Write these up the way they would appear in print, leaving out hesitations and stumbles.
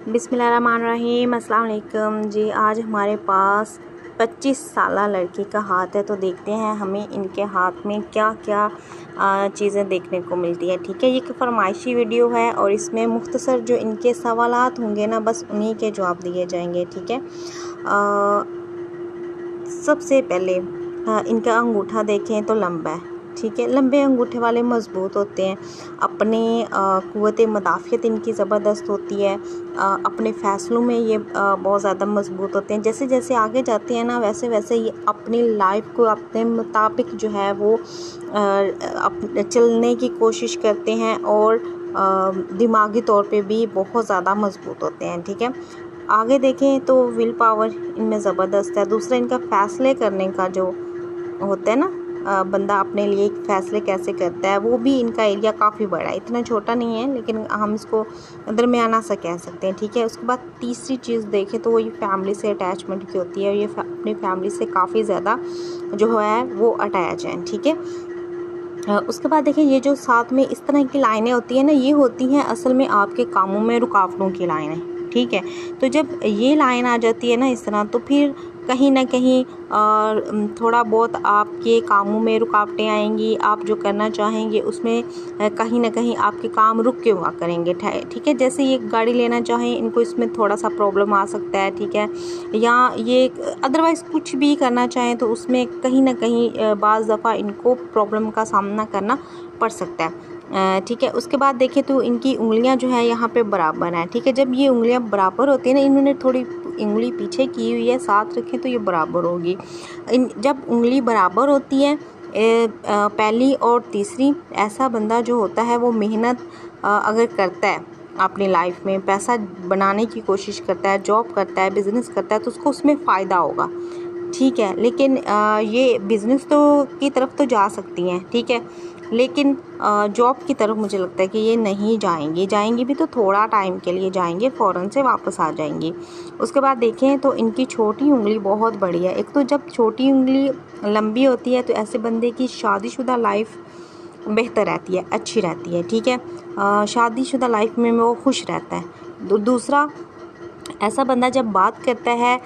बिस्मिल्लाहिर्रहमानिर्रहीम, अस्सलाम वालेकुम जी। आज हमारे पास 25 साला लड़की का हाथ है, तो देखते हैं हमें इनके हाथ में क्या क्या चीज़ें देखने को मिलती है। ठीक है, ये एक फरमाइशी वीडियो है और इसमें मुख्तसर जो इनके सवालात होंगे ना, बस उन्हीं के जवाब दिए जाएंगे। ठीक है, सबसे पहले इनका अंगूठा देखें तो लंबा है। ठीक है, लंबे अंगूठे वाले मज़बूत होते हैं, अपने क़ुव्वत मुदाफ़ियत इनकी ज़बरदस्त होती है, अपने फ़ैसलों में ये बहुत ज़्यादा मज़बूत होते हैं। जैसे जैसे आगे जाते हैं ना, वैसे वैसे ये अपनी लाइफ को अपने मुताबिक जो है वो चलने की कोशिश करते हैं और दिमागी तौर पे भी बहुत ज़्यादा मज़बूत होते हैं। ठीक है, आगे देखें तो विल पावर इनमें ज़बरदस्त है। दूसरा, इनका फ़ैसले करने का जो होता है ना, बंदा अपने लिए फ़ैसले कैसे करता है, वो भी इनका एरिया काफ़ी बड़ा है। इतना छोटा नहीं है, लेकिन हम इसको दरमियाना सा कह सकते हैं। ठीक है, उसके बाद तीसरी चीज़ देखें तो वो ये फैमिली से अटैचमेंट की होती है, और ये अपनी फैमिली से काफ़ी ज़्यादा जो है वो अटैच हैं। ठीक है, उसके बाद देखिए ये जो साथ में इस तरह की लाइनें होती हैं ना, ये होती हैं असल में आपके कामों में रुकावटों की लाइनें। ठीक है, तो जब ये लाइन आ जाती है ना इस तरह, तो फिर कहीं ना कहीं थोड़ा बहुत आपके कामों में रुकावटें आएंगी। आप जो करना चाहेंगे उसमें कहीं ना कहीं आपके काम रुक के हुआ करेंगे। ठीक है, जैसे ये गाड़ी लेना चाहें, इनको इसमें थोड़ा सा प्रॉब्लम आ सकता है। ठीक है, या ये अदरवाइज़ कुछ भी करना चाहें तो उसमें कहीं ना कहीं बाज़ दफ़ा इनको प्रॉब्लम का सामना करना पड़ सकता है। ठीक है, उसके बाद देखें तो इनकी उंगलियां जो है यहाँ पे बराबर हैं। ठीक है, जब ये उंगलियां बराबर होती है ना, इन्होंने थोड़ी उंगली पीछे की हुई है, साथ रखें तो ये बराबर होगी। जब उंगली बराबर होती है पहली और तीसरी, ऐसा बंदा जो होता है वो मेहनत अगर करता है अपनी लाइफ में, पैसा बनाने की कोशिश करता है, जॉब करता है, बिज़नेस करता है, तो उसको उसमें फ़ायदा होगा। ठीक है, लेकिन ये बिज़नेस तो की तरफ तो जा सकती हैं। ठीक है, लेकिन जॉब की तरफ मुझे लगता है कि ये नहीं जाएंगी भी तो थोड़ा टाइम के लिए जाएंगे, फ़ौरन से वापस आ जाएंगी। उसके बाद देखें तो इनकी छोटी उंगली बहुत बड़ी है। एक तो जब छोटी उंगली लंबी होती है तो ऐसे बंदे की शादीशुदा लाइफ बेहतर रहती है, अच्छी रहती है। ठीक है, शादीशुदा लाइफ में वो खुश रहता है। दूसरा, ऐसा बंदा जब बात करता है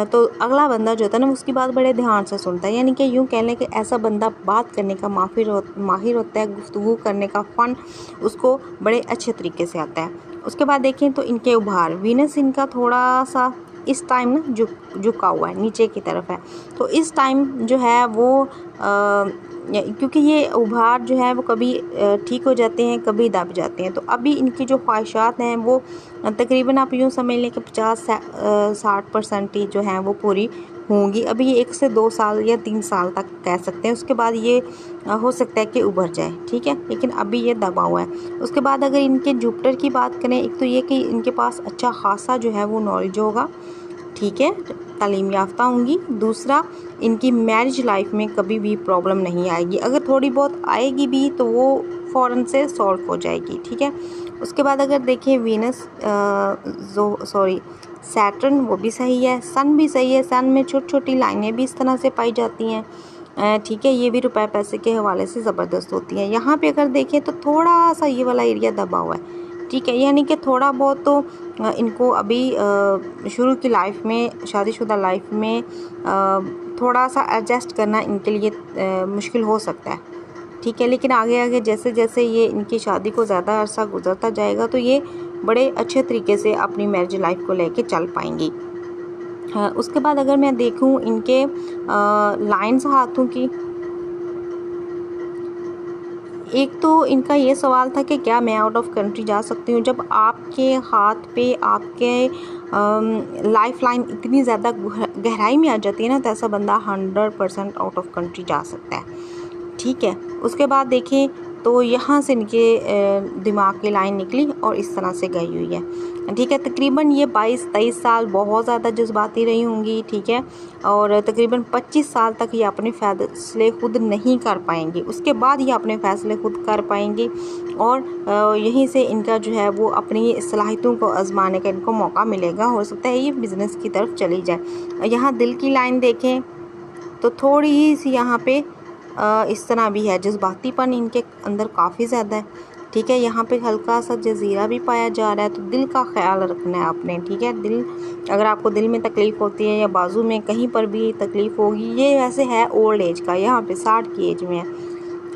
तो अगला बंदा जो होता है ना, उसकी बात बड़े ध्यान से सुनता है। यानी कि यूँ कह लें कि ऐसा बंदा बात करने का माहिर होता है, गुफ्तगू करने का फ़न उसको बड़े अच्छे तरीके से आता है। उसके बाद देखें तो इनके उभार, वीनस इनका थोड़ा सा इस टाइम ना झुका हुआ है, नीचे की तरफ है। तो इस टाइम जो है वो क्योंकि ये उभार जो है वो कभी ठीक हो जाते हैं, कभी दब जाते हैं। तो अभी इनकी जो ख्वाहिशात हैं वो तकरीबन आप यूँ समझ लें कि 50-60% ही जो हैं वो पूरी होंगी। अभी ये 1 से 2 साल या 3 साल तक कह सकते हैं, उसके बाद ये हो सकता है कि उभर जाए। ठीक है, लेकिन अभी ये दबा हुआ है। उसके बाद अगर इनके जुपिटर की बात करें, एक तो ये कि इनके पास अच्छा खासा जो है वो नॉलेज होगा। ठीक है, तालीम याफ्ता होंगी। दूसरा, इनकी मैरिज लाइफ में कभी भी प्रॉब्लम नहीं आएगी, अगर थोड़ी बहुत आएगी भी तो वो फ़ौरन से सॉल्व हो जाएगी। ठीक है, उसके बाद अगर देखें वीनस सैटर्न, वो भी सही है, सन भी सही है। सन में छोटी छोटी लाइनें भी इस तरह से पाई जाती हैं। ठीक है, ये भी रुपए पैसे के हवाले से ज़बरदस्त होती हैं। यहाँ पे अगर देखें तो थोड़ा सा ये वाला एरिया दबा हुआ है। ठीक है, यानी कि थोड़ा बहुत तो इनको अभी शुरू की लाइफ में, शादीशुदा लाइफ में थोड़ा सा एडजस्ट करना इनके लिए मुश्किल हो सकता है। ठीक है, लेकिन आगे आगे जैसे जैसे ये इनकी शादी को ज़्यादा अरसा गुजरता जाएगा तो ये बड़े अच्छे तरीके से अपनी मैरिज लाइफ को लेके चल पाएंगी। उसके बाद अगर मैं देखूं इनके लाइंस हाथों की, एक तो इनका ये सवाल था कि क्या मैं आउट ऑफ कंट्री जा सकती हूँ। जब आपके हाथ पे आपके लाइफ लाइन इतनी ज़्यादा गहराई में आ जाती है ना, तो ऐसा बंदा 100% आउट ऑफ कंट्री जा सकता है। ठीक है, उसके बाद देखें तो यहाँ से इनके दिमाग की लाइन निकली और इस तरह से गई हुई है। ठीक है, तकरीबन ये 22-23 साल बहुत ज़्यादा जज्बाती रही होंगी। ठीक है, और तकरीबन 25 साल तक ये अपने फ़ैसले खुद नहीं कर पाएंगी, उसके बाद ये अपने फ़ैसले खुद कर पाएंगी और यहीं से इनका जो है वो अपनी सलाहियतों को आजमाने का इनको मौका मिलेगा। हो सकता है ये बिज़नेस की तरफ चली जाए। यहाँ दिल की लाइन देखें तो थोड़ी सी यहाँ पे इस तरह भी है, जज्बातीपन इनके अंदर काफ़ी ज़्यादा है। ठीक है। यहाँ पे हल्का सा जजीरा भी पाया जा रहा है। तो दिल का ख्याल रखना है आपने, ठीक है। दिल, अगर आपको दिल में तकलीफ़ होती है या बाजू में कहीं पर भी तकलीफ़ होगी, ये वैसे है ओल्ड एज का, यहाँ पे 60 की एज में है,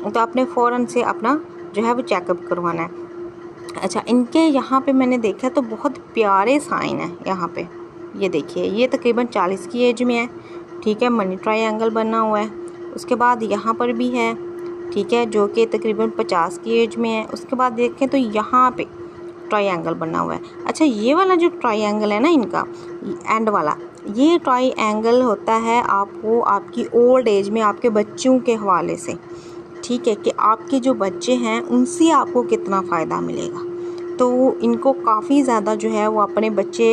तो आपने फ़ौरन से अपना जो है वो चेकअप करवाना है। अच्छा, इनके यहाँ पे मैंने देखा तो बहुत प्यारे साइन है यहाँ पे, ये देखिए, ये तकरीबन 40 की एज में है, ठीक है। मनी ट्रायंगल बना हुआ है। उसके बाद यहाँ पर भी है, ठीक है, जो कि तकरीबन 50 की एज में है। उसके बाद देखें तो यहाँ पे ट्रायंगल बना हुआ है। अच्छा, ये वाला जो ट्रायंगल है ना इनका, एंड वाला, ये ट्रायंगल होता है आपको आपकी ओल्ड एज में आपके बच्चों के हवाले से, ठीक है, कि आपके जो बच्चे हैं उनसे आपको कितना फ़ायदा मिलेगा। तो इनको काफ़ी ज़्यादा जो है वो अपने बच्चे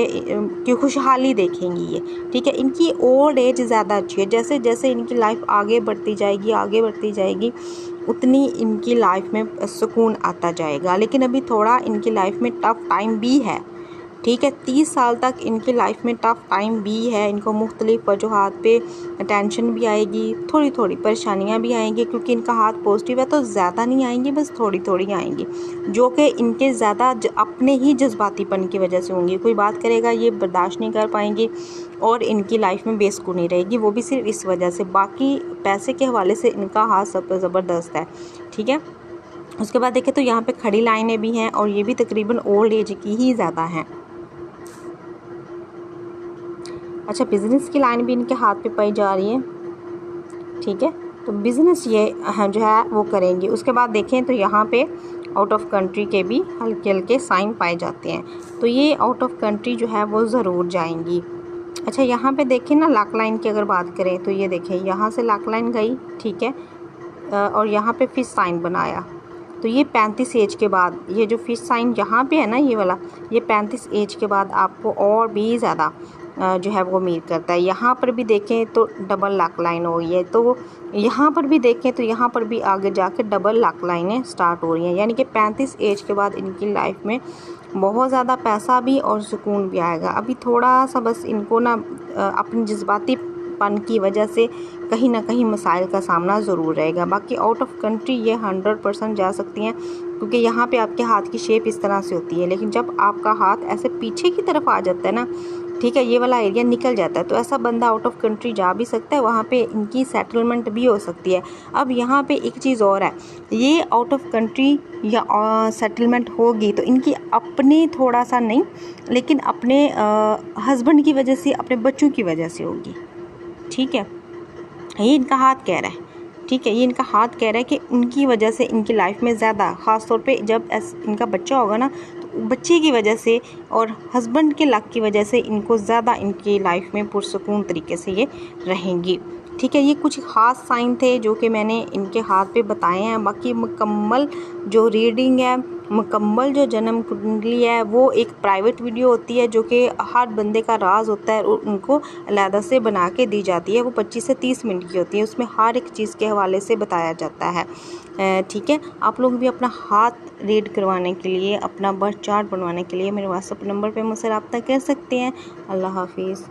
की खुशहाली देखेंगी ये, ठीक है। इनकी ओल्ड एज ज़्यादा अच्छी है। जैसे जैसे इनकी लाइफ आगे बढ़ती जाएगी उतनी इनकी लाइफ में सुकून आता जाएगा। लेकिन अभी थोड़ा इनकी लाइफ में टफ़ टाइम भी है, ठीक है। 30 साल तक इनकी लाइफ में टफ़ टाइम भी है। इनको मुख्तलिफ़ वजूहात पे टेंशन भी आएगी, थोड़ी थोड़ी परेशानियां भी आएंगी, क्योंकि इनका हाथ पॉजिटिव है तो ज़्यादा नहीं आएंगी, बस थोड़ी थोड़ी आएंगी, जो कि इनके ज़्यादा अपने ही जज्बातीपन की वजह से होंगी। कोई बात करेगा ये बर्दाश्त नहीं कर पाएंगी और इनकी लाइफ में बेसुकूनी रहेगी, वो भी सिर्फ इस वजह से। बाकी पैसे के हवाले से इनका हाथ सब ज़बरदस्त है, ठीक है। उसके बाद देखें तो यहाँ पे खड़ी लाइनें भी हैं और ये भी तकरीबन ओल्ड एज की ही ज़्यादा हैं। अच्छा, बिज़नेस की लाइन भी इनके हाथ पे पाई जा रही है, ठीक है। तो बिज़नेस ये जो है वो करेंगे। उसके बाद देखें तो यहाँ पे आउट ऑफ कंट्री के भी हल्के हल्के साइन पाए जाते हैं, तो ये आउट ऑफ कंट्री जो है वो ज़रूर जाएंगी। अच्छा, यहाँ पे देखें ना, लाक लाइन की अगर बात करें तो ये देखें, यहाँ से लाक लाइन गई, ठीक है, और यहाँ पे फिश साइन बनाया। तो ये 35 एज के बाद, ये जो फिश साइन यहाँ पे है ना ये वाला, ये 35 एज के बाद आपको और भी ज़्यादा जो है वो मीट करता है। यहाँ पर भी देखें तो डबल लाक लाइन हो रही है, तो यहाँ पर भी देखें तो यहाँ पर भी आगे जाके डबल लाक लाइनें स्टार्ट हो रही हैं। यानी कि 35 एज के बाद इनकी लाइफ में बहुत ज़्यादा पैसा भी और सुकून भी आएगा। अभी थोड़ा सा बस इनको ना अपनी जज्बाती पन की वजह से कहीं ना कहीं मसाइल का सामना ज़रूर रहेगा। बाकी आउट ऑफ कंट्री ये 100% जा सकती हैं, क्योंकि यहाँ पे आपके हाथ की शेप इस तरह से होती है। लेकिन जब आपका हाथ ऐसे पीछे की तरफ आ जाता है ना, ठीक है, ये वाला एरिया निकल जाता है, तो ऐसा बंदा आउट ऑफ कंट्री जा भी सकता है, वहाँ पे इनकी सेटलमेंट भी हो सकती है। अब यहाँ पे एक चीज़ और है, ये आउट ऑफ कंट्री या सेटलमेंट होगी तो इनकी अपने थोड़ा सा नहीं, लेकिन अपने हस्बैंड की वजह से, अपने बच्चों की वजह से होगी, ठीक है। ये इनका हाथ कह रहा है, ठीक है, ये इनका हाथ कह रहा है कि उनकी वजह से इनकी लाइफ में ज़्यादा, ख़ास तौर पे जब इनका बच्चा होगा ना, तो बच्चे की वजह से और हस्बैंड के लक की वजह से इनको ज़्यादा इनकी लाइफ में पुरसुकून तरीके से ये रहेंगी, ठीक है। ये कुछ ख़ास साइन थे जो कि मैंने इनके हाथ पे बताए हैं। बाकी मुकम्मल जो रीडिंग है, मुकम्मल जो जन्म कुंडली है, वो एक प्राइवेट वीडियो होती है जो कि हर बंदे का राज होता है और उनको अलहदा से बना के दी जाती है। वो 25 से 30 मिनट की होती है, उसमें हर एक चीज़ के हवाले से बताया जाता है, ठीक है। आप लोग भी अपना हाथ रीड करवाने के लिए, अपना बर्थ चार्ट बनवाने के लिए मेरे व्हाट्सएप नंबर पर मुझसे रब्ता कर सकते हैं। अल्लाह हाफिज़।